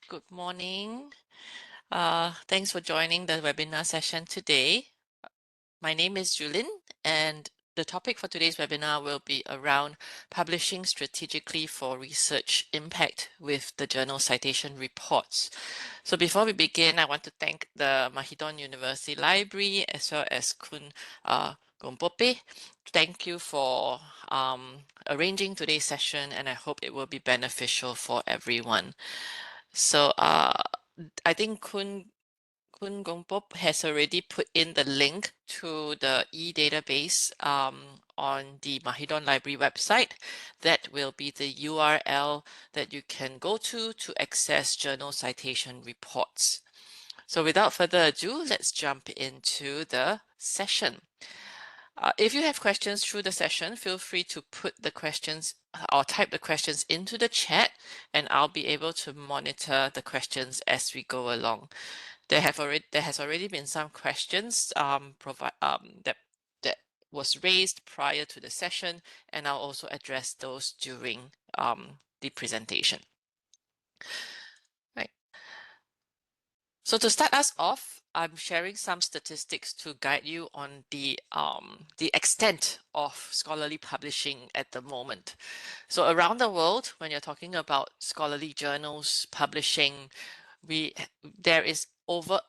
Good morning. Thanks for joining the webinar session today. My name is Julin, and the topic for today's webinar will be around publishing strategically for research impact with the journal citation reports. So before we begin, I want to thank the Mahidol University Library as well as Kun Gompope. Thank you for arranging today's session, and I hope it will be beneficial for everyone. So I think Kun Gongpop has already put in the link to the e-database on the Mahidol Library website. That will be the URL that you can go to access journal citation reports. So without further ado, let's jump into the session. If you have questions through the session, feel free to put the questions or type the questions into the chat, and I'll be able to monitor the questions as we go along. There has already been some questions that was raised prior to the session, and I'll also address those during the presentation. Right. So to start us off, I'm sharing some statistics to guide you on the extent of scholarly publishing at the moment. So around the world, when you're talking about scholarly journals publishing, there is over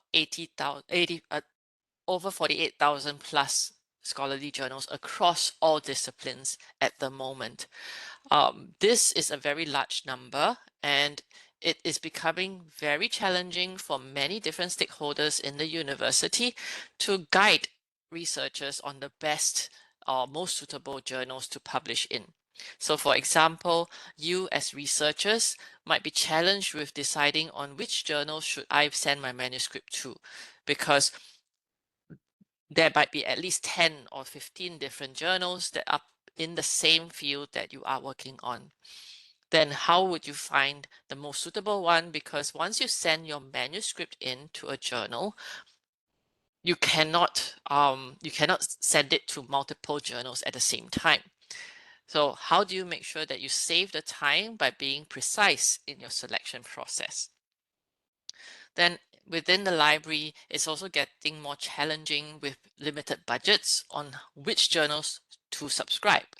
48,000 plus scholarly journals across all disciplines at the moment. This is a very large number, and it is becoming very challenging for many different stakeholders in the university to guide researchers on the best or most suitable journals to publish in. So for example, you as researchers might be challenged with deciding on which journal should I send my manuscript to, because there might be at least 10 or 15 different journals that are in the same field that you are working on. Then how would you find the most suitable one? Because once you send your manuscript in to a journal, you cannot send it to multiple journals at the same time. So how do you make sure that you save the time by being precise in your selection process? Then within the library, it's also getting more challenging with limited budgets on which journals to subscribe.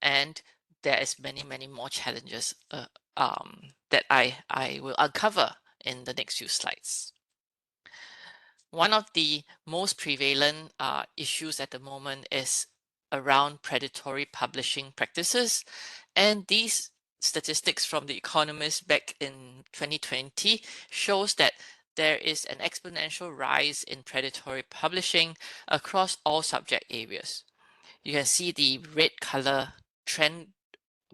And there is many more challenges that I will uncover in the next few slides. One of the most prevalent issues at the moment is around predatory publishing practices, and these statistics from The Economist back in 2020 shows that there is an exponential rise in predatory publishing across all subject areas. You can see the red color trend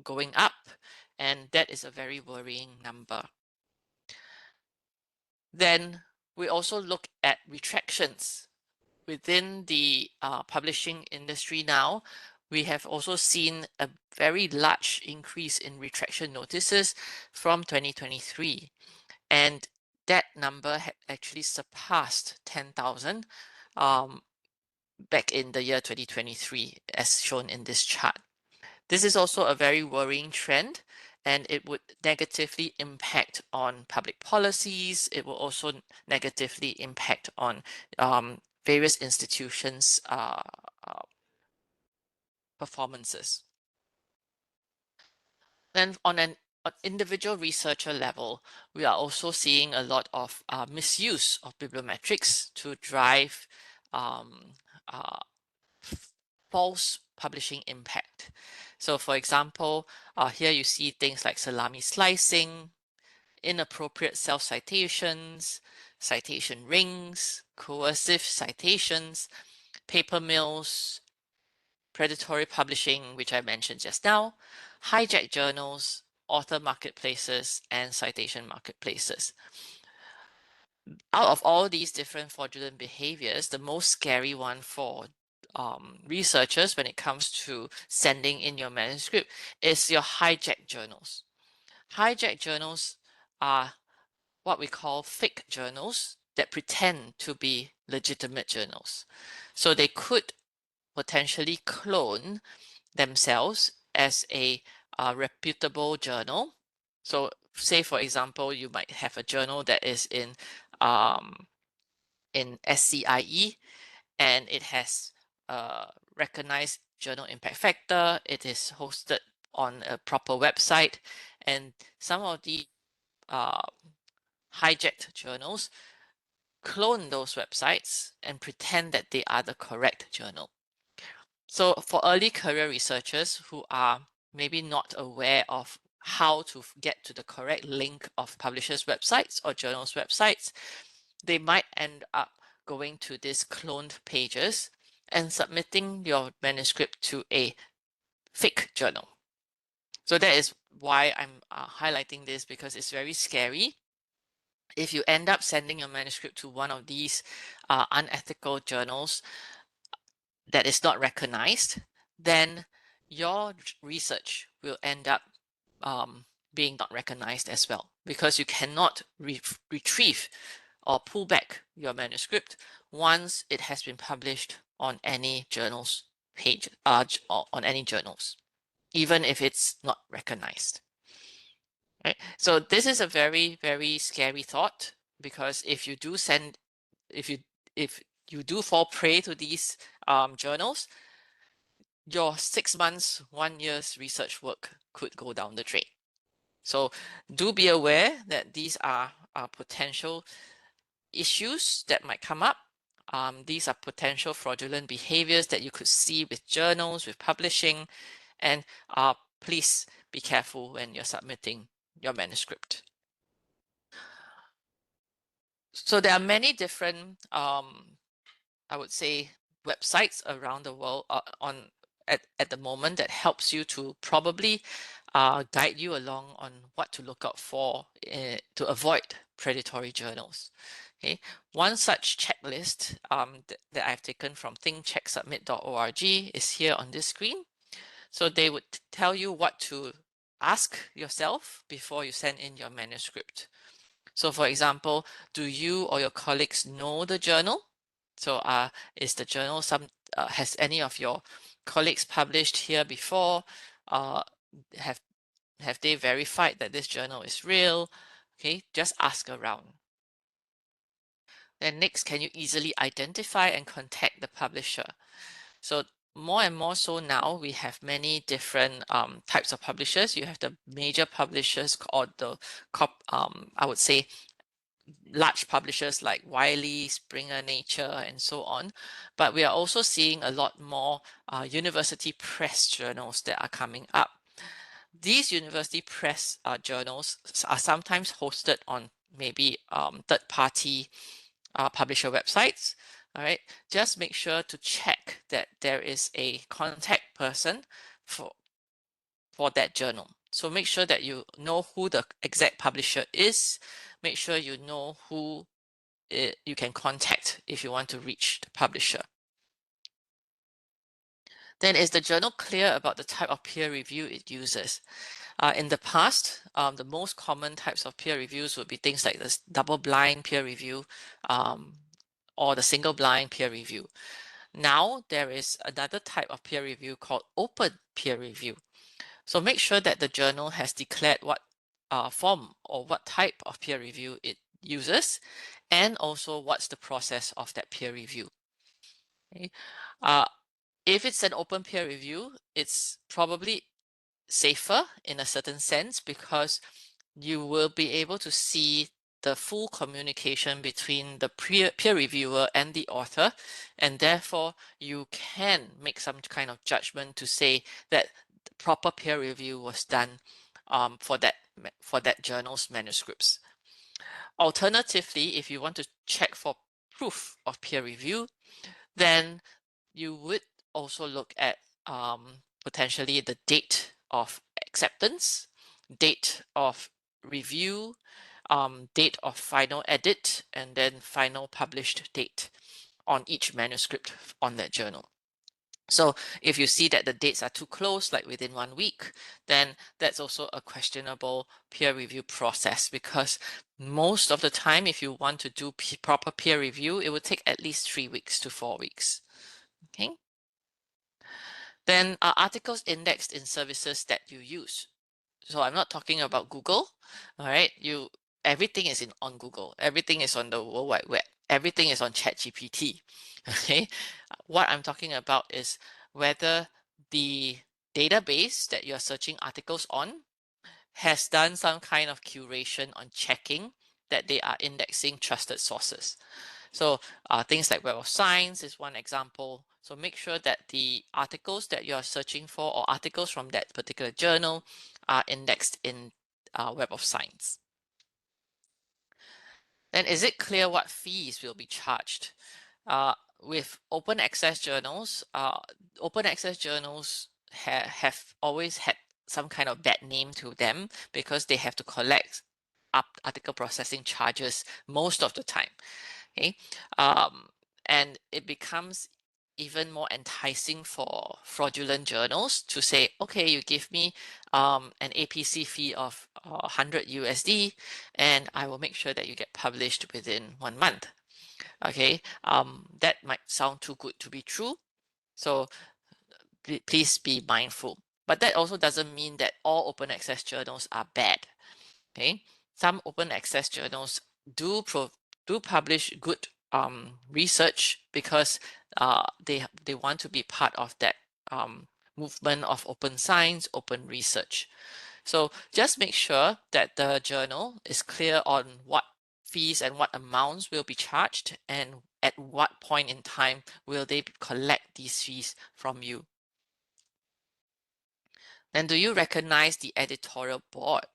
going up, and that is a very worrying number. Then we also look at retractions. Within the publishing industry now, we have also seen a very large increase in retraction notices from 2023. And that number had actually surpassed 10,000 back in the year 2023, as shown in this chart. This is also a very worrying trend, and it would negatively impact on public policies. It will also negatively impact on various institutions' performances. Then on an individual researcher level, we are also seeing a lot of misuse of bibliometrics to drive false publishing impact. So for example, here you see things like salami slicing, inappropriate self-citations, citation rings, coercive citations, paper mills, predatory publishing, which I mentioned just now, hijacked journals, author marketplaces, and citation marketplaces. Out of all these different fraudulent behaviors, the most scary one for researchers when it comes to sending in your manuscript is your hijacked journals. Hijacked journals are what we call fake journals that pretend to be legitimate journals. So they could potentially clone themselves as a reputable journal. So say, for example, you might have a journal that is in SCIE, and it has recognized journal impact factor. It is hosted on a proper website, and some of the hijacked journals clone those websites and pretend that they are the correct journal. So for early career researchers who are maybe not aware of how to get to the correct link of publishers' websites or journals' websites, they might end up going to these cloned pages and submitting your manuscript to a fake journal. So that is why I'm highlighting this, because it's very scary. If you end up sending your manuscript to one of these unethical journals that is not recognized, then your research will end up being not recognized as well, because you cannot retrieve or pull back your manuscript once it has been published on any journals page, or on any journals, even if it's not recognized. Right? So this is a very, very scary thought, because if you do send, if you do fall prey to these journals, your 6 months, 1 year's research work could go down the drain. So do be aware that these are potential issues that might come up. These are potential fraudulent behaviors that you could see with journals, with publishing, and please be careful when you're submitting your manuscript. So there are many different, I would say, websites around the world at the moment that helps you to probably guide you along on what to look out for to avoid predatory journals. Okay, one such checklist that I've taken from thinkchecksubmit.org is here on this screen. So they would tell you what to ask yourself before you send in your manuscript. So for example, do you or your colleagues know the journal? So is the journal has any of your colleagues published here before? Have they verified that this journal is real? Okay, just ask around. Then next, can you easily identify and contact the publisher? So more and more so now, we have many different types of publishers. You have the major publishers, or the I would say large publishers like Wiley, Springer Nature, and so on. But we are also seeing a lot more university press journals that are coming up. These university press journals are sometimes hosted on maybe third-party publisher websites. All right, just make sure to check that there is a contact person for that journal. So make sure that you know who the exact publisher is. Make sure you know who you can contact if you want to reach the publisher. Then is the journal clear about the type of peer review it uses? In the past, the most common types of peer reviews would be things like this double-blind peer review or the single-blind peer review. Now there is another type of peer review called open peer review. So make sure that the journal has declared what form or what type of peer review it uses, and also what's the process of that peer review. Okay. If it's an open peer review, it's probably safer in a certain sense, because you will be able to see the full communication between the peer reviewer and the author, and therefore you can make some kind of judgment to say that the proper peer review was done for that journal's manuscripts. Alternatively, if you want to check for proof of peer review, then you would also look at potentially the date of acceptance, date of review, date of final edit, and then final published date on each manuscript on that journal. So if you see that the dates are too close, like within 1 week, then that's also a questionable peer review process, because most of the time, if you want to do proper peer review, it would take at least 3 weeks to 4 weeks. Okay. Then are articles indexed in services that you use? So I'm not talking about Google. All right. Everything is on Google. Everything is on the World Wide Web. Everything is on ChatGPT. Okay. What I'm talking about is whether the database that you're searching articles on has done some kind of curation on checking that they are indexing trusted sources. So things like Web of Science is one example. So make sure that the articles that you're searching for or articles from that particular journal are indexed in Web of Science. Then is it clear what fees will be charged? With open access journals, have always had some kind of bad name to them because they have to collect article processing charges most of the time. Okay, and it becomes even more enticing for fraudulent journals to say, okay, you give me an APC fee of 100 USD, and I will make sure that you get published within 1 month. Okay, that might sound too good to be true, so please be mindful. But that also doesn't mean that all open access journals are bad. Okay, some open access journals do publish good research because they want to be part of that movement of open science, open research. So just make sure that the journal is clear on what fees and what amounts will be charged and at what point in time will they collect these fees from you. Then do you recognize the editorial board?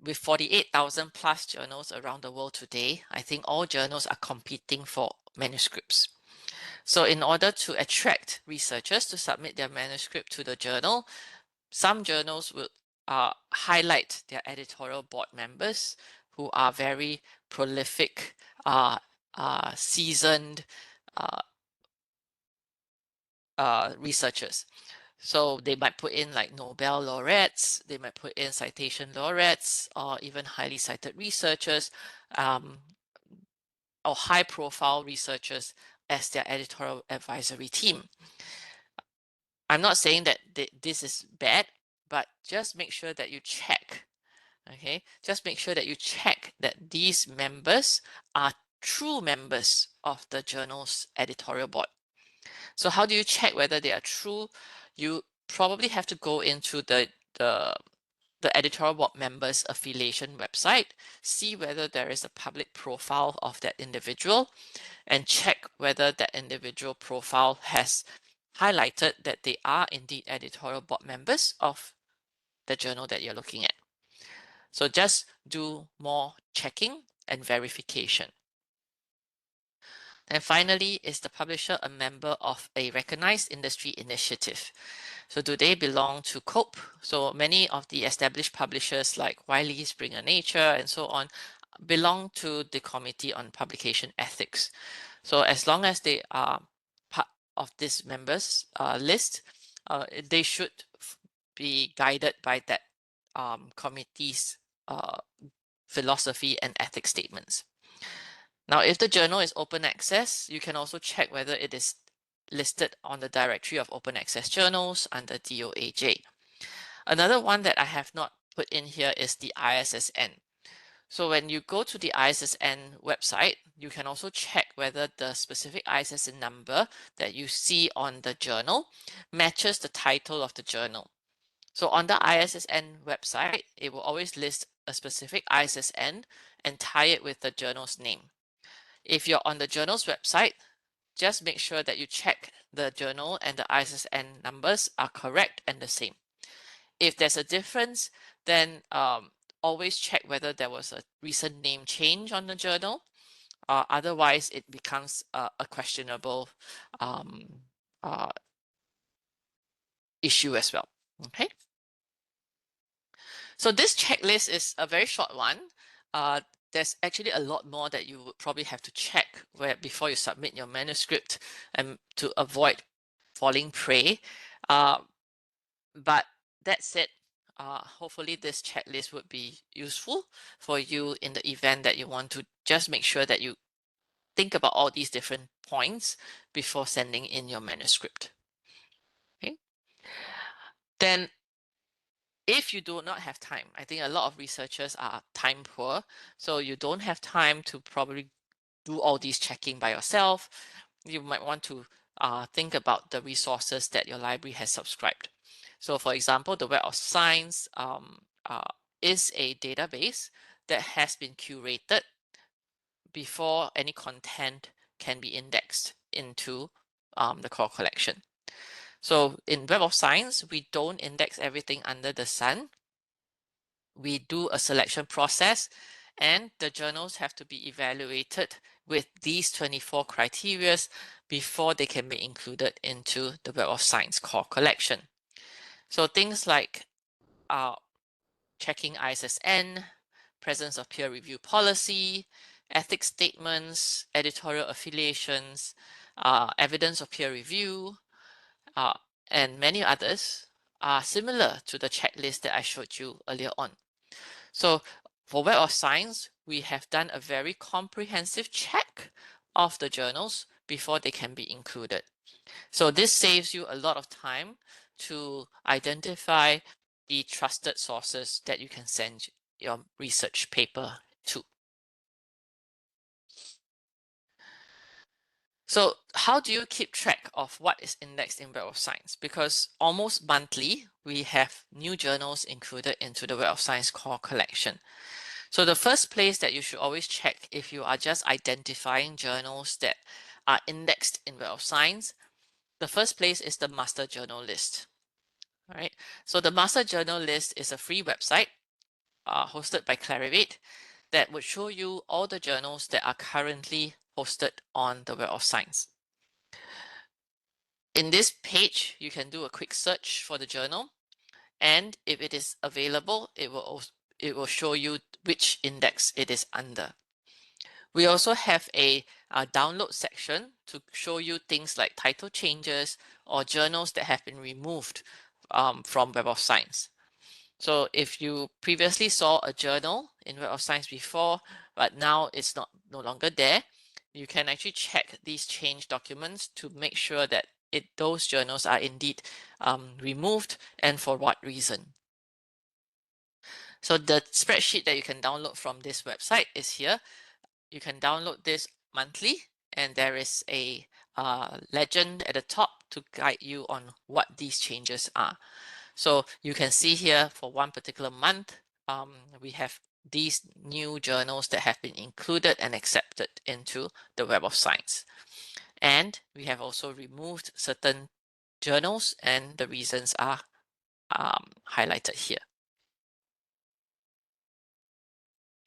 With 48,000 plus journals around the world today, I think all journals are competing for manuscripts. So in order to attract researchers to submit their manuscript to the journal, some journals will highlight their editorial board members who are very prolific, seasoned researchers. So they might put in like Nobel laureates, they might put in citation laureates, or even highly cited researchers, or high profile researchers as their editorial advisory team. I'm not saying that this is bad, but just make sure that you check. Okay, just make sure that you check that these members are true members of the journal's editorial board. So how do you check whether they are true? You probably have to go into the editorial board members affiliation website, see whether there is a public profile of that individual, and check whether that individual profile has highlighted that they are indeed editorial board members of the journal that you're looking at. So just do more checking and verification. And finally, is the publisher a member of a recognized industry initiative? So do they belong to COPE? So many of the established publishers like Wiley, Springer Nature, and so on belong to the Committee on Publication Ethics. So as long as they are part of this members list, they should be guided by that committee's philosophy and ethics statements. Now, if the journal is open access, you can also check whether it is listed on the directory of open access journals under DOAJ. Another one that I have not put in here is the ISSN. So when you go to the ISSN website, you can also check whether the specific ISSN number that you see on the journal matches the title of the journal. So on the ISSN website, it will always list a specific ISSN and tie it with the journal's name. If you're on the journal's website, just make sure that you check the journal and the ISSN numbers are correct and the same. If there's a difference, then always check whether there was a recent name change on the journal. Otherwise, it becomes a questionable issue as well. Okay. So this checklist is a very short one. There's actually a lot more that you would probably have to check before you submit your manuscript and to avoid falling prey. But that said, hopefully this checklist would be useful for you in the event that you want to just make sure that you think about all these different points before sending in your manuscript. Okay. Then If you do not have time, I think a lot of researchers are time poor, so you don't have time to probably do all these checking by yourself. You might want to think about the resources that your library has subscribed. So for example, the Web of Science is a database that has been curated before any content can be indexed into the core collection. So in Web of Science, we don't index everything under the sun. We do a selection process, and the journals have to be evaluated with these 24 criteria before they can be included into the Web of Science core collection. So things like checking ISSN, presence of peer review policy, ethics statements, editorial affiliations, evidence of peer review, uh, and many others are similar to the checklist that I showed you earlier on. So for Web of Science, we have done a very comprehensive check of the journals before they can be included. So this saves you a lot of time to identify the trusted sources that you can send your research paper to. So how do you keep track of what is indexed in Web of Science? Because almost monthly, we have new journals included into the Web of Science core collection. So the first place that you should always check if you are just identifying journals that are indexed in Web of Science, the first place is the master journal list. All right. So the master journal list is a free website hosted by Clarivate that would show you all the journals that are currently hosted on the Web of Science. In this page, you can do a quick search for the journal, and if it is available, it will show you which index it is under. We also have a download section to show you things like title changes or journals that have been removed from Web of Science. So if you previously saw a journal in Web of Science before, but now it's no longer there, you can actually check these change documents to make sure that those journals are indeed removed and for what reason. So the spreadsheet that you can download from this website is here. You can download this monthly, and there is a legend at the top to guide you on what these changes are. So you can see here for one particular month, we have these new journals that have been included and accepted into the Web of Science. And we have also removed certain journals, and the reasons are highlighted here.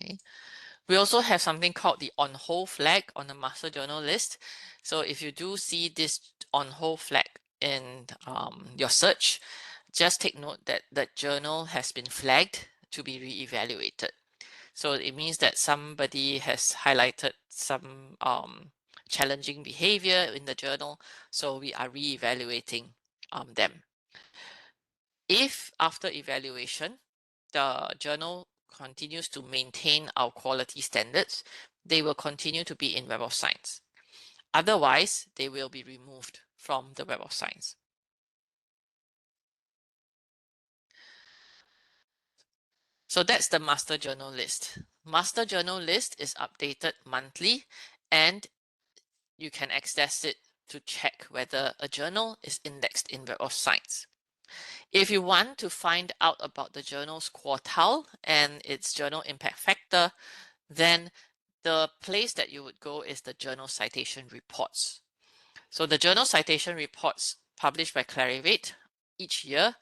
Okay. We also have something called the on hold flag on the master journal list. So if you do see this on hold flag in your search, just take note that the journal has been flagged to be re-evaluated. So it means that somebody has highlighted some challenging behavior in the journal, so we are re-evaluating them. If after evaluation, the journal continues to maintain our quality standards, they will continue to be in Web of Science. Otherwise, they will be removed from the Web of Science. So that's the master journal list. Master journal list is updated monthly, and you can access it to check whether a journal is indexed in Web of Science. If you want to find out about the journal's quartile and its journal impact factor, then the place that you would go is the journal citation reports. So the journal citation reports published by Clarivate each year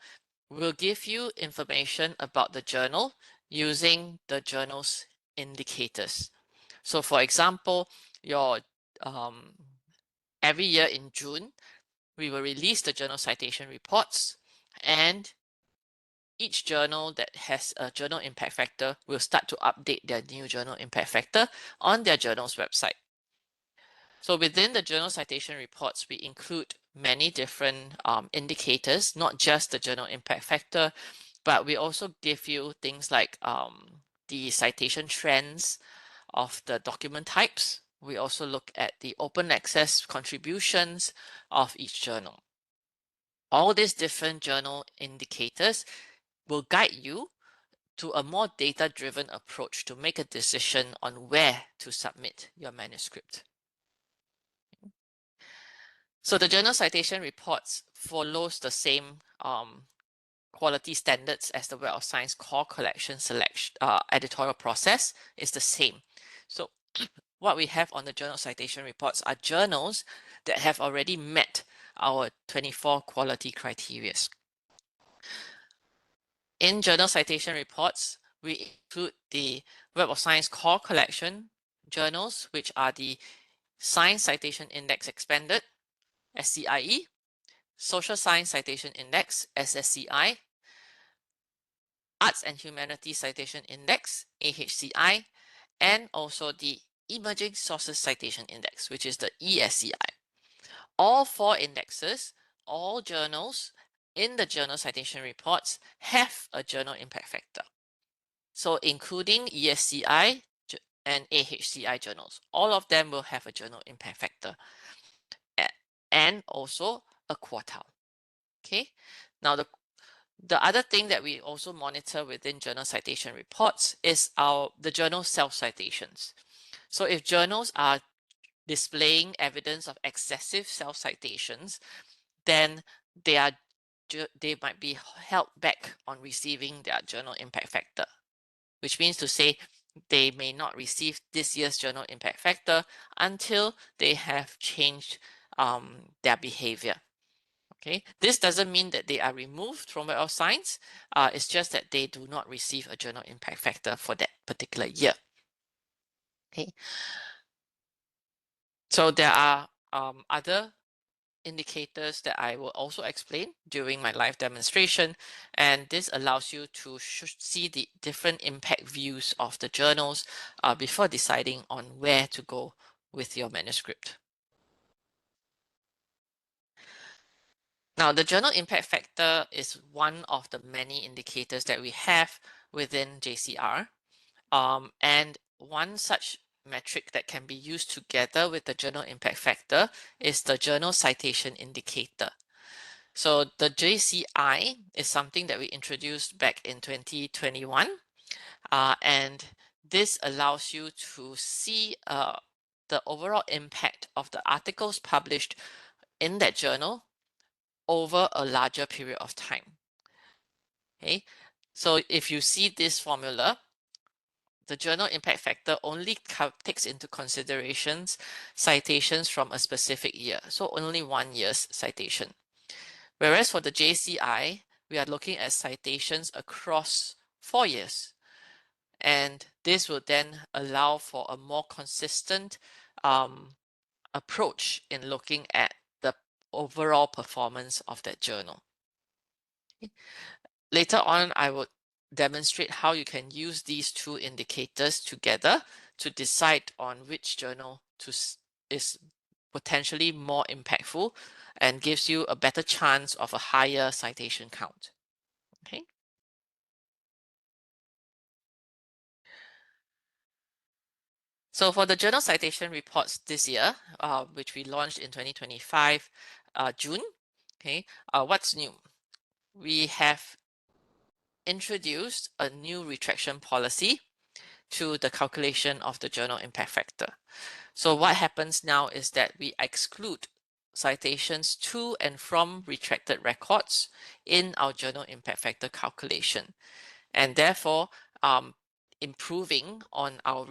will give you information about the journal using the journal's indicators. So for example, your every year in June, we will release the journal citation reports, and each journal that has a journal impact factor will start to update their new journal impact factor on their journal's website. So within the journal citation reports, we include many different indicators, not just the journal impact factor, but we also give you things like the citation trends of the document types. We also look at the open access contributions of each journal. All these different journal indicators will guide you to a more data-driven approach to make a decision on where to submit your manuscript. So the journal citation reports follows the same quality standards as the Web of Science core collection selection editorial process. Is the same. So what we have on the journal citation reports are journals that have already met our 24 quality criteria. In journal citation reports, we include the Web of Science core collection journals, which are the Science Citation Index Expanded, SCIE, Social Science Citation Index, SSCI, Arts and Humanities Citation Index, AHCI, and also the Emerging Sources Citation Index, which is the ESCI. All four indexes, all journals in the journal citation reports have a journal impact factor. So including ESCI and AHCI journals, all of them will have a journal impact factor and also a quartile. Okay, now the other thing that we also monitor within journal citation reports is the journal self-citations. So if journals are displaying evidence of excessive self-citations, then they might be held back on receiving their journal impact factor, which means to say they may not receive this year's journal impact factor until they have changed their behavior. Okay, this doesn't mean that they are removed from Web of Science. It's just that they do not receive a journal impact factor for that particular year. Okay, so there are other indicators that I will also explain during my live demonstration, and this allows you to see the different impact views of the journals before deciding on where to go with your manuscript. Now, the journal impact factor is one of the many indicators that we have within JCR. And one such metric that can be used together with the journal impact factor is the journal citation indicator. So the JCI is something that we introduced back in 2021. And this allows you to see the overall impact of the articles published in that journal over a larger period of time. Okay, so if you see this formula, the journal impact factor only takes into considerations citations from a specific year, so only 1 year's citation. Whereas for the JCI, we are looking at citations across 4 years. And this will then allow for a more consistent approach in looking at the overall performance of that journal. Later on, I will demonstrate how you can use these two indicators together to decide on which journal is potentially more impactful and gives you a better chance of a higher citation count. Okay. So for the journal citation reports this year, which we launched in 2025 June, okay, what's new? We have introduced a new retraction policy to the calculation of the journal impact factor. So what happens now is that we exclude citations to and from retracted records in our journal impact factor calculation, and therefore improving on our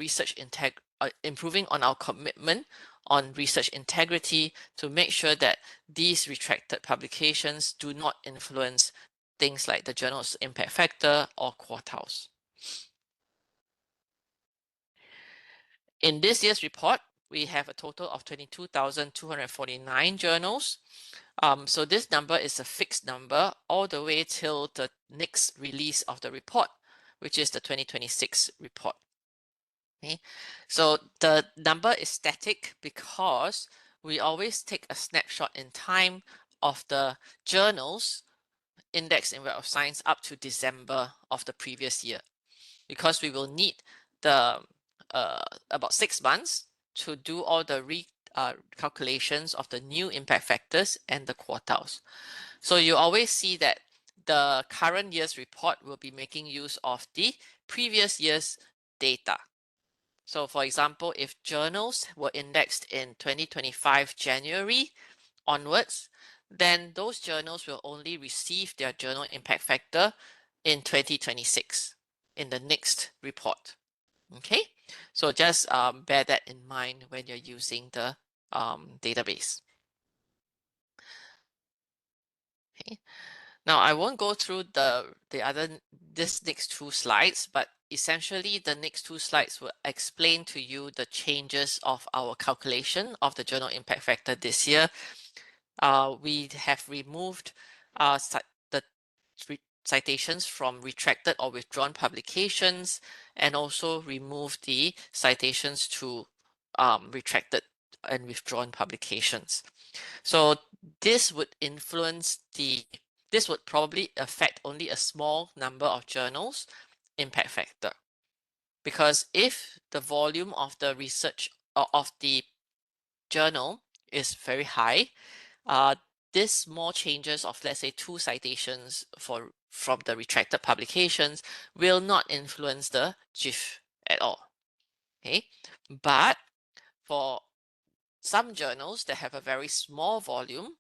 improving on our commitment on research integrity to make sure that these retracted publications do not influence things like the journal's impact factor or quartiles. In this year's report, we have a total of 22,249 journals. So this number is a fixed number all the way till the next release of the report, which is the 2026 report. Okay. So the number is static because we always take a snapshot in time of the journals indexed in Web of Science up to December of the previous year, because we will need the about 6 months to do all the calculations of the new impact factors and the quartiles. So you always see that the current year's report will be making use of the previous year's data. So for example, if journals were indexed in 2025 January onwards, then those journals will only receive their journal impact factor in 2026 in the next report. Okay, so just bear that in mind when you're using the database. Okay, now I won't go through this next two slides, but essentially the next two slides will explain to you the changes of our calculation of the journal impact factor this year. We have removed the citations from retracted or withdrawn publications, and also removed the citations to retracted and withdrawn publications. So this would this would probably affect only a small number of journals impact factor, because if the volume of the research of the journal is very high, this small changes of, let's say, 2 citations from the retracted publications will not influence the GIF at all. Okay, but for some journals that have a very small volume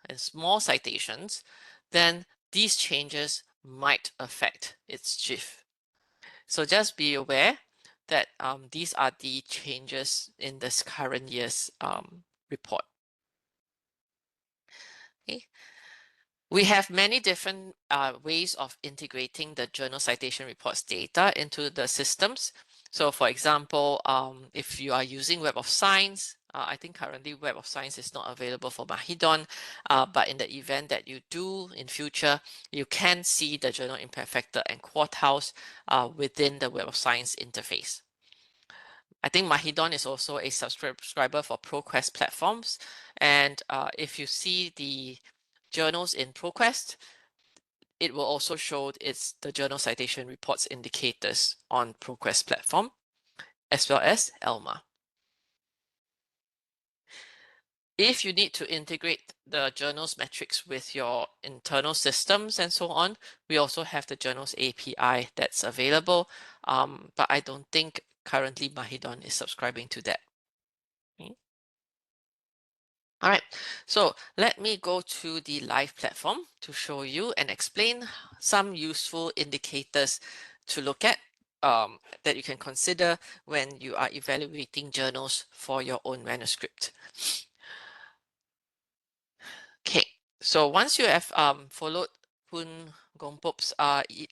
and small citations, then these changes might affect its GIF. So just be aware that these are the changes in this current year's report. Okay. We have many different ways of integrating the journal citation reports data into the systems. So for example, if you are using Web of Science, I think currently Web of Science is not available for Mahidol, but in the event that you do in future, you can see the journal impact factor and quartiles within the Web of Science interface. I think Mahidol is also a subscriber for ProQuest platforms, and if you see the journals in ProQuest, it will also show the journal citation reports indicators on ProQuest platform, as well as ELMA. If you need to integrate the journals metrics with your internal systems and so on, we also have the journals API that's available, but I don't think currently Mahidol is subscribing to that. Okay. All right, so let me go to the live platform to show you and explain some useful indicators to look at that you can consider when you are evaluating journals for your own manuscript. Okay, so once you have followed Poon Gongpop's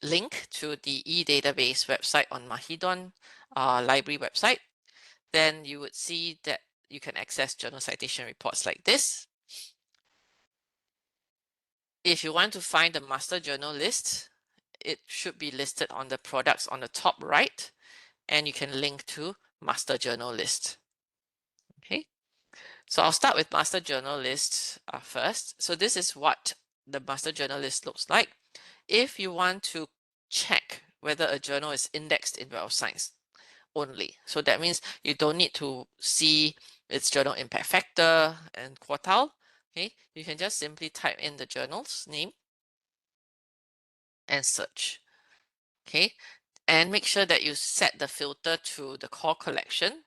link to the e-database website on Mahidol library website, then you would see that you can access journal citation reports like this. If you want to find the master journal list, it should be listed on the products on the top right, and you can link to master journal list. Okay, so I'll start with master journal list first. So this is what the master journal list looks like. If you want to check whether a journal is indexed in Web of Science only, so that means you don't need to see its journal impact factor and quartile. Okay, you can just simply type in the journal's name and search. Okay, and make sure that you set the filter to the core collection,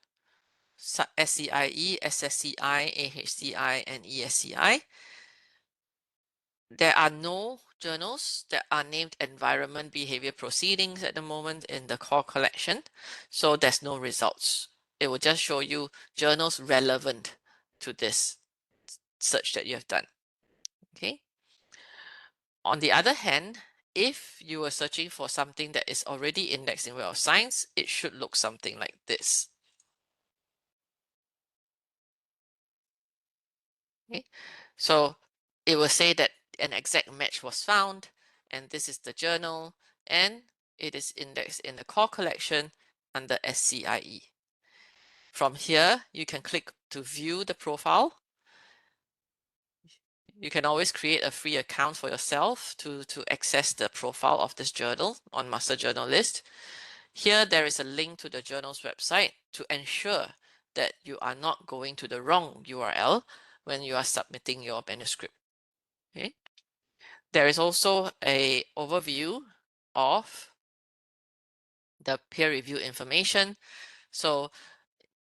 SCIE, SSCI, AHCI, and ESCI. There are no journals that are named Environment Behavior Proceedings at the moment in the core collection, so there's no results. It will just show you journals relevant to this search that you have done. Okay. On the other hand, if you are searching for something that is already indexed in Web of Science, it should look something like this. Okay, so it will say that an exact match was found, and this is the journal, and it is indexed in the core collection under SCIE. From here, you can click to view the profile. You can always create a free account for yourself to access the profile of this journal on Master Journal List. Here, there is a link to the journal's website to ensure that you are not going to the wrong URL when you are submitting your manuscript. Okay. There is also an overview of the peer review information. So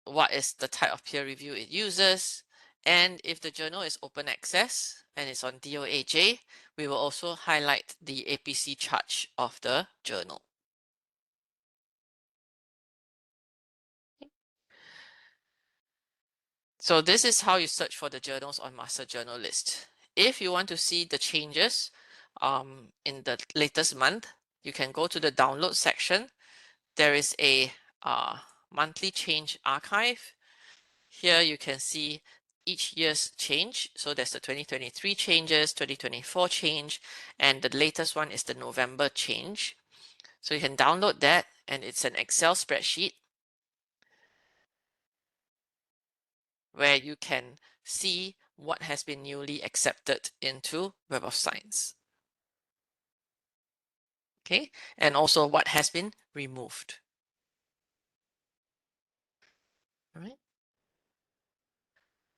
what is the type of peer review it uses, and if the journal is open access and it's on DOAJ, we will also highlight the APC charge of the journal. So this is how you search for the journals on master journal list. If you want to see the changes in the latest month, you can go to the download section. There is a monthly change archive. Here you can see each year's change. So there's the 2023 changes, 2024 change, and the latest one is the November change. So you can download that, and it's an Excel spreadsheet where you can see what has been newly accepted into Web of Science. Okay, and also what has been removed. All right.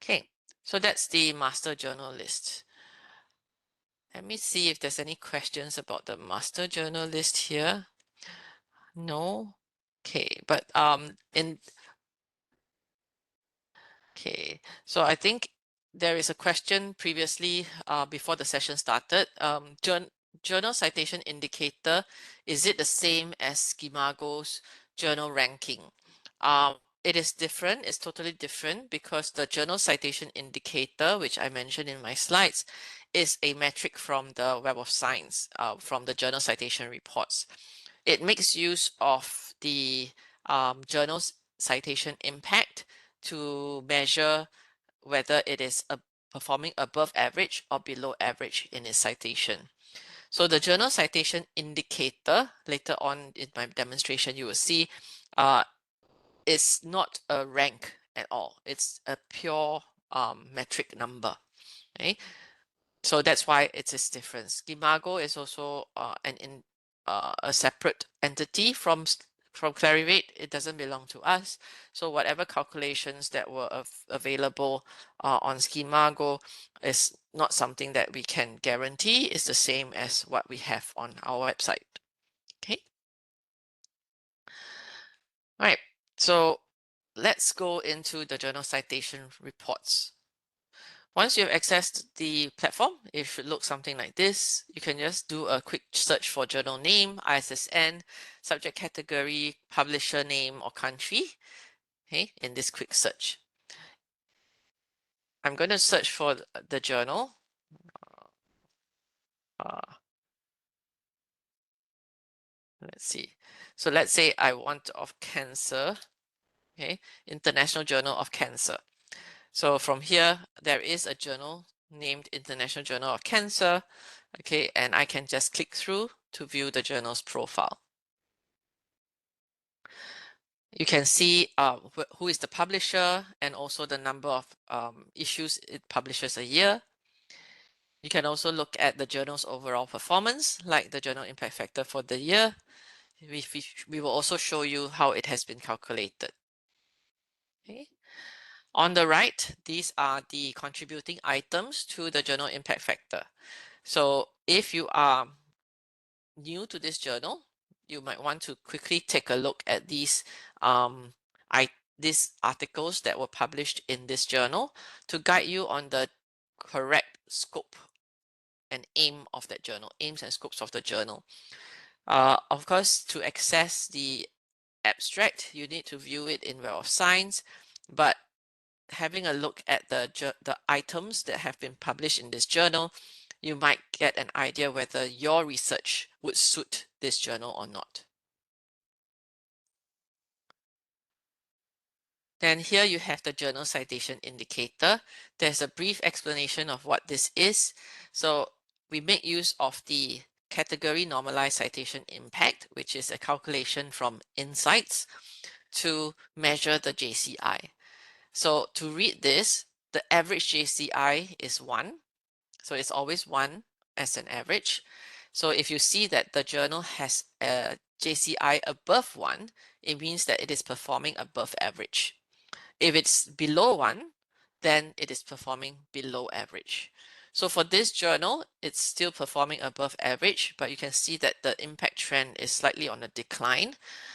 Okay, so that's the master journal list. Let me see if there's any questions about the master journal list here. No. Okay, but okay, so I think there is a question previously before the session started. Journal citation indicator, is it the same as Scimago's journal ranking? It is different. It's totally different because the journal citation indicator, which I mentioned in my slides, is a metric from the Web of Science, from the journal citation reports. It makes use of the journal's citation impact to measure whether it is performing above average or below average in its citation. So the journal citation indicator, later on in my demonstration, you will see is not a rank at all. It's a pure metric number. Okay, so that's why it is different. Scimago is also a separate entity from Clarivate. It doesn't belong to us. So whatever calculations that were available on Scimago is not something that we can guarantee. It's the same as what we have on our website. Okay. All right. So let's go into the journal citation reports. Once you have accessed the platform, it should look something like this. You can just do a quick search for journal name, ISSN, subject category, publisher name or country, okay, in this quick search. I'm going to search for the journal. Let's see. So let's say I want of cancer, okay, International Journal of Cancer. So from here, there is a journal named International Journal of Cancer, okay, and I can just click through to view the journal's profile. You can see who is the publisher and also the number of issues it publishes a year. You can also look at the journal's overall performance, like the journal impact factor for the year. We will also show you how it has been calculated. Okay. On the right, these are the contributing items to the journal impact factor. So if you are new to this journal, you might want to quickly take a look at these articles that were published in this journal to guide you on the correct scope and aim of that journal, aims and scopes of the journal. Of course, to access the abstract, you need to view it in Web of Science, but having a look at the items that have been published in this journal, you might get an idea whether your research would suit this journal or not. Then here you have the journal citation indicator. There's a brief explanation of what this is. So we make use of the category normalized citation impact, which is a calculation from insights to measure the JCI. So to read this, the average JCI is 1. So it's always 1 as an average. So if you see that the journal has a JCI above 1, it means that it is performing above average. If it's below 1, then it is performing below average. So for this journal, it's still performing above average, but you can see that the impact trend is slightly on a decline.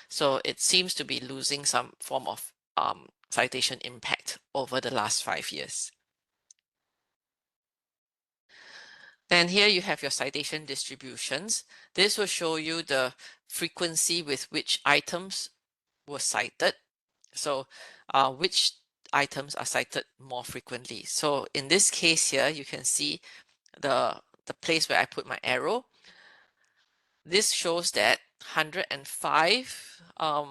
So it seems to be losing some form of citation impact over the last 5 years. Then here you have your citation distributions. This will show you the frequency with which items were cited. So which items are cited more frequently. So in this case here, you can see the place where I put my arrow. This shows that 105, let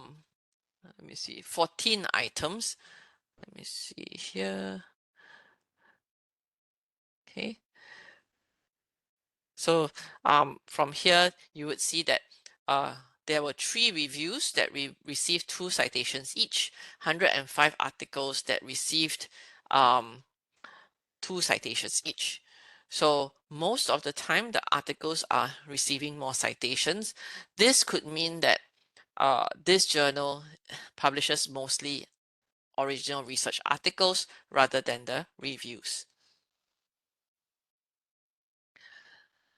me see, 14 items. Let me see here. Okay. So from here, you would see that there were 3 reviews that received 2 citations each, 105 articles that received 2 citations each. So most of the time, the articles are receiving more citations. This could mean that this journal publishes mostly original research articles rather than the reviews.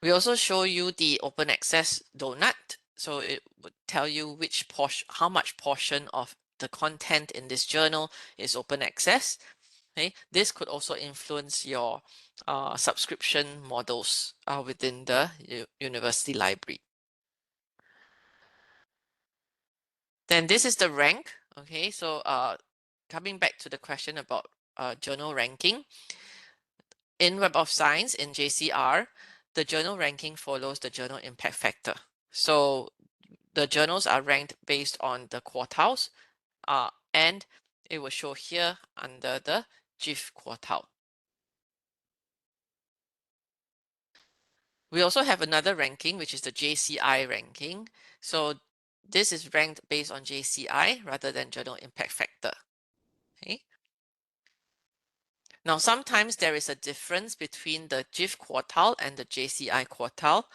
We also show you the open access donut. So it would tell you which portion, how much portion of the content in this journal is open access. Okay, this could also influence your subscription models within the university library. Then this is the rank. Okay, so coming back to the question about journal ranking, in Web of Science, in JCR, the journal ranking follows the journal impact factor. So the journals are ranked based on the quartiles, and it will show here under the GIF quartile. We also have another ranking, which is the JCI ranking. So this is ranked based on JCI rather than journal impact factor. Okay. Now, sometimes there is a difference between the GIF quartile and the JCI quartile,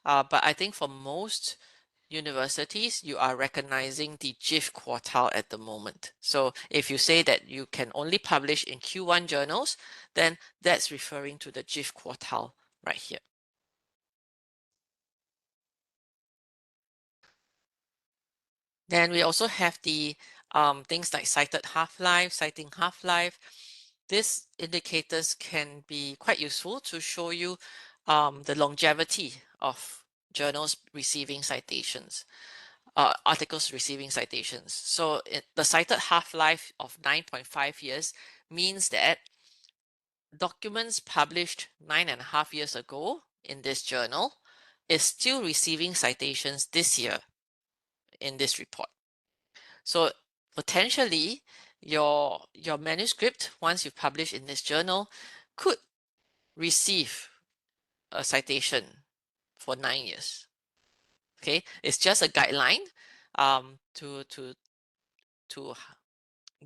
but I think for most universities, you are recognizing the GIF quartile at the moment. So if you say that you can only publish in Q1 journals, then that's referring to the GIF quartile right here. Then we also have the things like cited half-life, citing half-life. These indicators can be quite useful to show you the longevity of journals receiving citations, articles receiving citations. So the cited half-life of 9.5 years means that documents published 9.5 years ago in this journal is still receiving citations this year in this report. So potentially your manuscript, once you publish in this journal, could receive a citation for 9 years. Okay, it's just a guideline to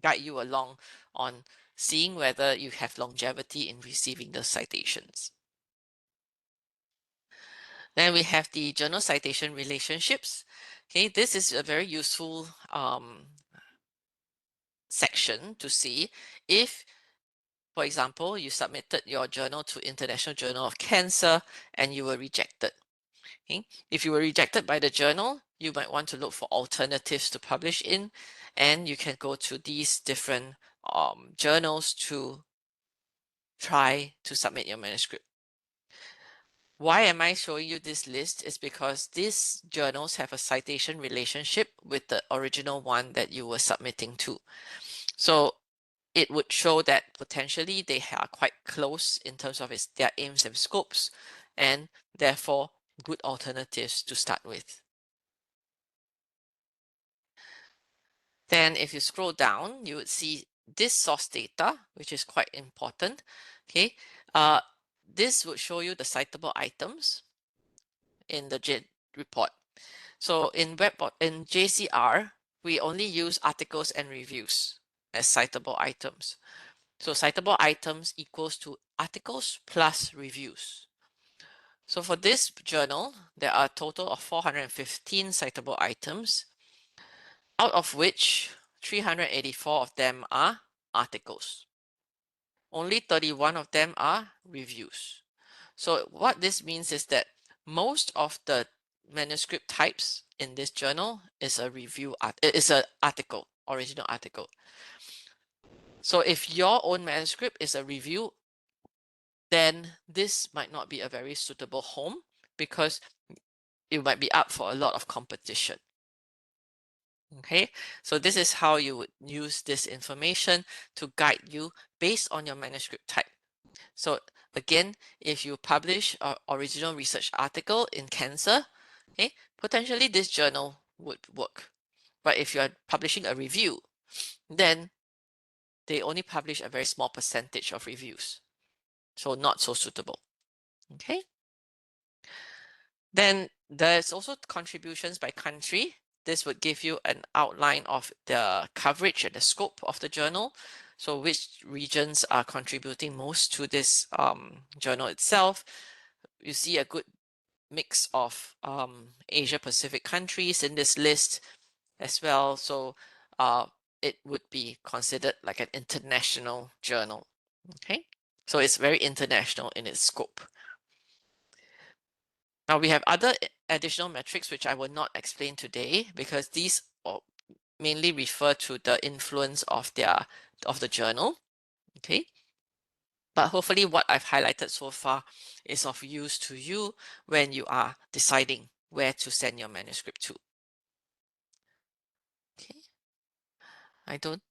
guide you along on seeing whether you have longevity in receiving the citations. Then we have the journal citation relationships. Okay, this is a very useful section to see if, for example, you submitted your journal to International Journal of Cancer and you were rejected. Okay? If you were rejected by the journal, you might want to look for alternatives to publish in, and you can go to these different journals to try to submit your manuscript. Why am I showing you this list is because these journals have a citation relationship with the original one that you were submitting to. So it would show that potentially they are quite close in terms of their aims and scopes, and therefore good alternatives to start with. Then if you scroll down, you would see this source data, which is quite important. Okay, this would show you the citable items in the report. So in JCR, we only use articles and reviews as citable items. So citable items equals to articles plus reviews. So for this journal, there are a total of 415 citable items, out of which 384 of them are articles. Only 31 of them are reviews. So what this means is that most of the manuscript types in this journal is a review is an article, original article. So if your own manuscript is a review, then this might not be a very suitable home because you might be up for a lot of competition. Okay, so this is how you would use this information to guide you based on your manuscript type. So again, if you publish an original research article in cancer, okay, potentially this journal would work. But if you're publishing a review, then they only publish a very small percentage of reviews. So not so suitable. Okay. Then there's also contributions by country. This would give you an outline of the coverage and the scope of the journal. So which regions are contributing most to this journal itself. You see a good mix of Asia Pacific countries in this list as well. So it would be considered like an international journal. Okay, so it's very international in its scope. Now we have other additional metrics which I will not explain today because these mainly refer to the influence of the journal. Okay. But hopefully what I've highlighted so far is of use to you when you are deciding where to send your manuscript to. Okay. I don't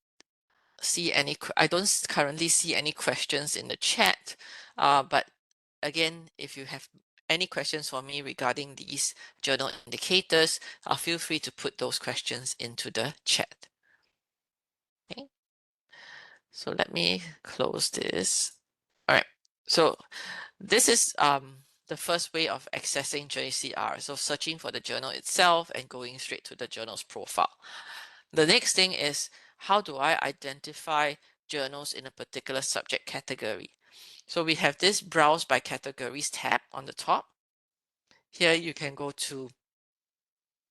currently see any questions in the chat, but again, if you have any questions for me regarding these journal indicators, feel free to put those questions into the chat. Okay, so let me close this. All right, so this is the first way of accessing JCR. So searching for the journal itself and going straight to the journal's profile. The next thing is, how do I identify journals in a particular subject category? So we have this browse by categories tab on the top. Here you can go to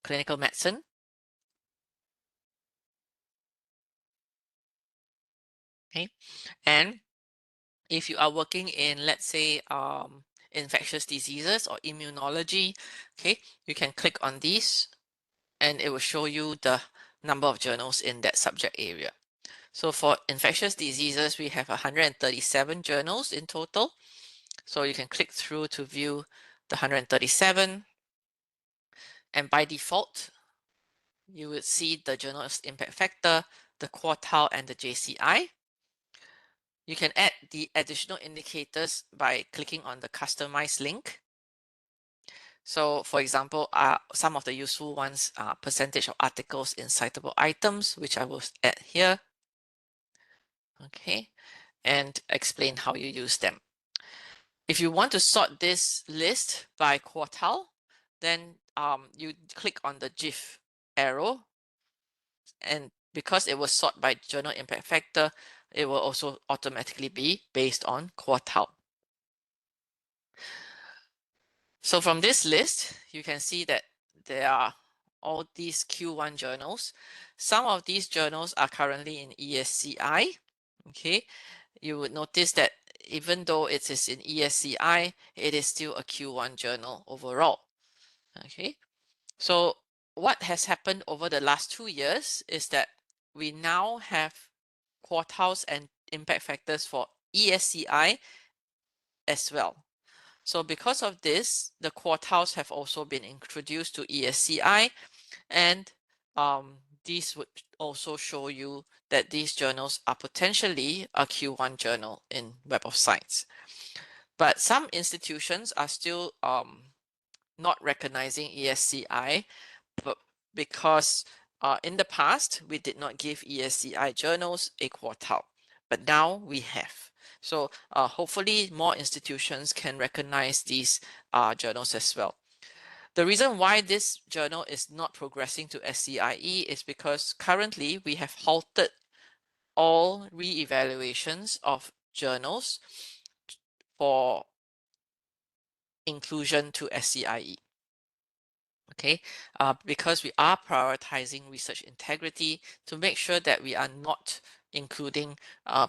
clinical medicine. Okay. And if you are working in, let's say, infectious diseases or immunology, okay, you can click on these and it will show you the number of journals in that subject area. So for infectious diseases, we have 137 journals in total. So you can click through to view the 137. And by default, you would see the journal's impact factor, the quartile, and the JCI. You can add the additional indicators by clicking on the customize link. So for example, some of the useful ones are percentage of articles in citable items, which I will add here. Okay, and explain how you use them. If you want to sort this list by quartile, then you click on the GIF arrow, and because it was sort by journal impact factor, it will also automatically be based on quartile. So from this list, you can see that there are all these Q1 journals. Some of these journals are currently in ESCI. Okay, you would notice that even though it is in ESCI, it is still a Q1 journal overall. Okay, so what has happened over the last 2 years is that we now have quartiles and impact factors for ESCI as well. So because of this, the quartiles have also been introduced to ESCI, and these would also show you that these journals are potentially a Q1 journal in Web of Science. But some institutions are still not recognizing ESCI, but because in the past, we did not give ESCI journals a quartile, but now we have. So hopefully more institutions can recognize these journals as well. The reason why this journal is not progressing to SCIE is because currently we have halted all re-evaluations of journals for inclusion to SCIE. Okay, because we are prioritizing research integrity to make sure that we are not including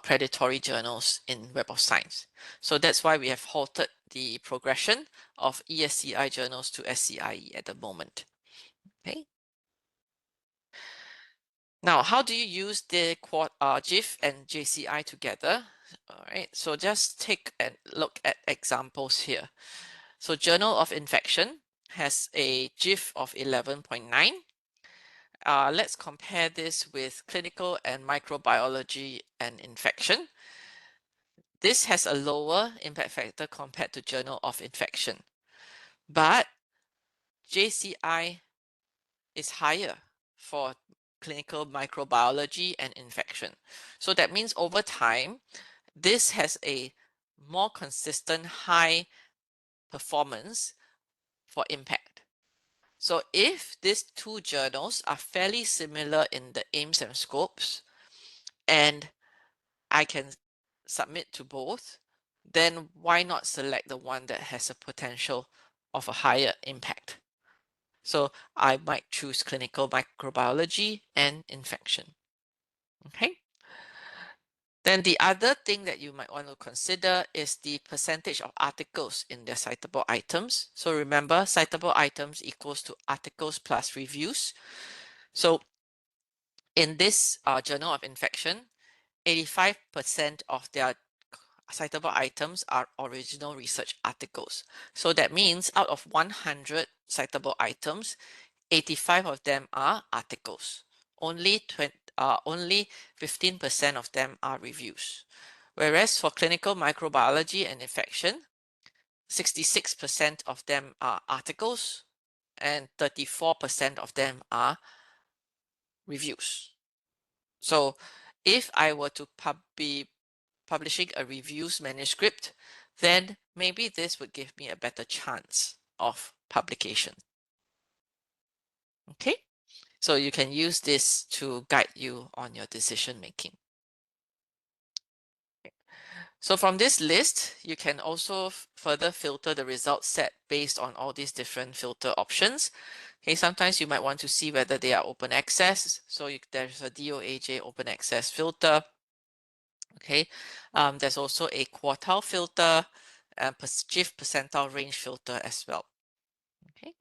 predatory journals in Web of Science. So that's why we have halted the progression of ESCI journals to SCIE at the moment. Okay. Now, how do you use the GIF and JCI together? All right, so just take a look at examples here. So Journal of Infection has a GIF of 11.9. Let's compare this with Clinical and Microbiology and Infection. This has a lower impact factor compared to Journal of Infection, but JCI is higher for clinical microbiology and infection. So that means over time, this has a more consistent high performance for impact. So if these two journals are fairly similar in the aims and scopes, and I can submit to both, then why not select the one that has a potential of a higher impact? So I might choose clinical microbiology and infection. Okay. Then the other thing that you might want to consider is the percentage of articles in their citable items. So remember, citable items equals to articles plus reviews. So in this Journal of Infection, 85% of their citable items are original research articles. So that means out of 100 citable items, 85 of them are articles. Only 15% of them are reviews. Whereas for clinical microbiology and infection, 66% of them are articles and 34% of them are reviews. So if I were to be publishing a reviews manuscript, then maybe this would give me a better chance of publication. Okay, so you can use this to guide you on your decision making. So from this list, you can also further filter the result set based on all these different filter options. Okay, sometimes you might want to see whether they are open access. So there's a DOAJ open access filter. Okay, there's also a quartile filter and GIF percentile range filter as well. Okay.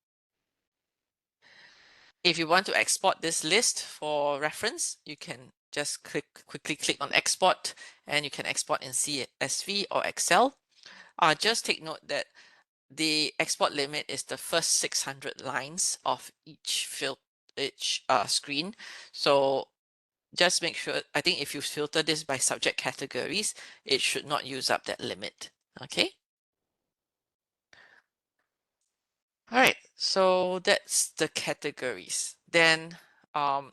If you want to export this list for reference, you can just quickly click on export, and you can export in CSV or Excel. Just take note that the export limit is the first 600 lines of each screen. So just make sure, I think if you filter this by subject categories, it should not use up that limit. Okay. All right, so that's the categories. Then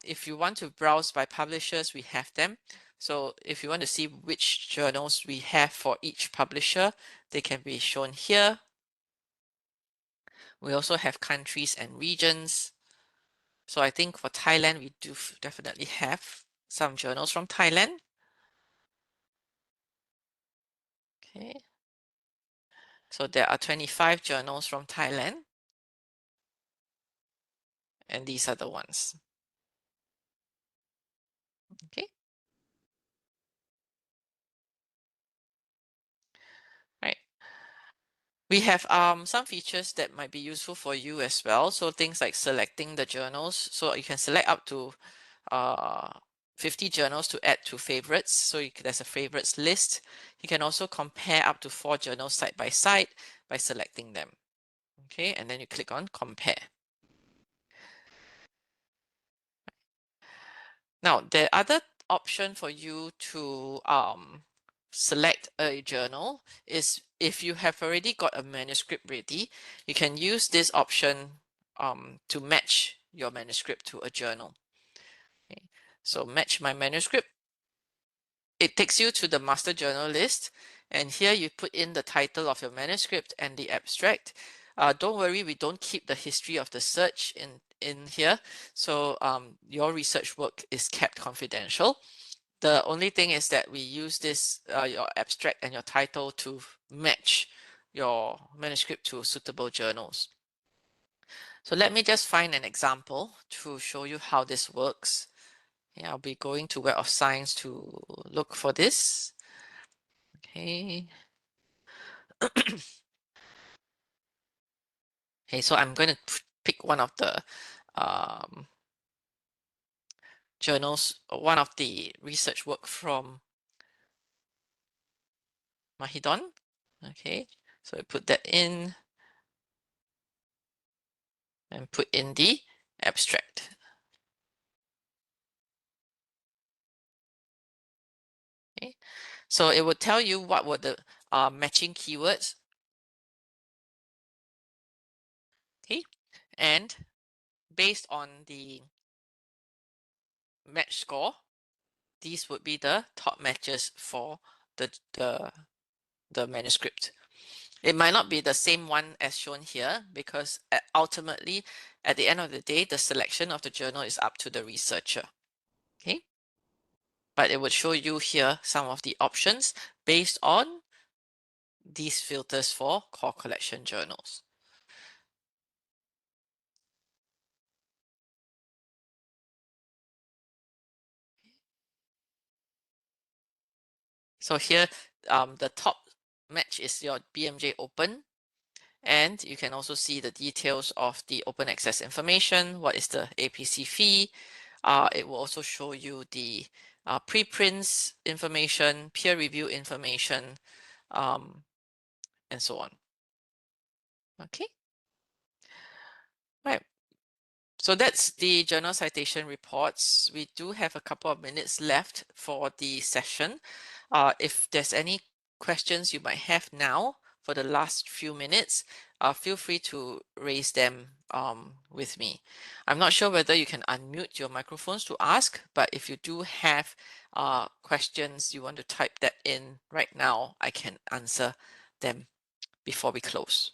if you want to browse by publishers, we have them. So if you want to see which journals we have for each publisher, they can be shown here. We also have countries and regions. So I think for Thailand, we do definitely have some journals from Thailand. Okay. So there are 25 journals from Thailand. And these are the ones. Okay. Right. We have some features that might be useful for you as well. So things like selecting the journals. So you can select up to 50 journals to add to favorites. So there's a favorites list. You can also compare up to 4 journals side by side by selecting them. Okay, and then you click on compare. Now, the other option for you to select a journal is if you have already got a manuscript ready, you can use this option to match your manuscript to a journal. Okay. So match my manuscript. It takes you to the master journal list, and here you put in the title of your manuscript and the abstract. Don't worry, we don't keep the history of the search in here, so your research work is kept confidential. The only thing is that we use this your abstract and your title to match your manuscript to suitable journals. So let me just find an example to show you how this works. Okay, I'll be going to Web of Science to look for this. Okay. Okay, so I'm going to pick one of the journals, one of the research work from Mahidol. Okay, so I put that in and put in the abstract. Okay, so it would tell you what were the matching keywords. Okay, and based on the match score, these would be the top matches for the manuscript. It might not be the same one as shown here because ultimately, at the end of the day, the selection of the journal is up to the researcher. Okay, but it would show you here some of the options based on these filters for core collection journals. So here, the top match is your BMJ Open, and you can also see the details of the open access information. What is the APC fee? It will also show you the preprints information, peer review information, and so on. Okay, right. So that's the journal citation reports. We do have a couple of minutes left for the session. If there's any questions you might have now for the last few minutes, feel free to raise them with me. I'm not sure whether you can unmute your microphones to ask, but if you do have questions, you want to type that in right now, I can answer them before we close.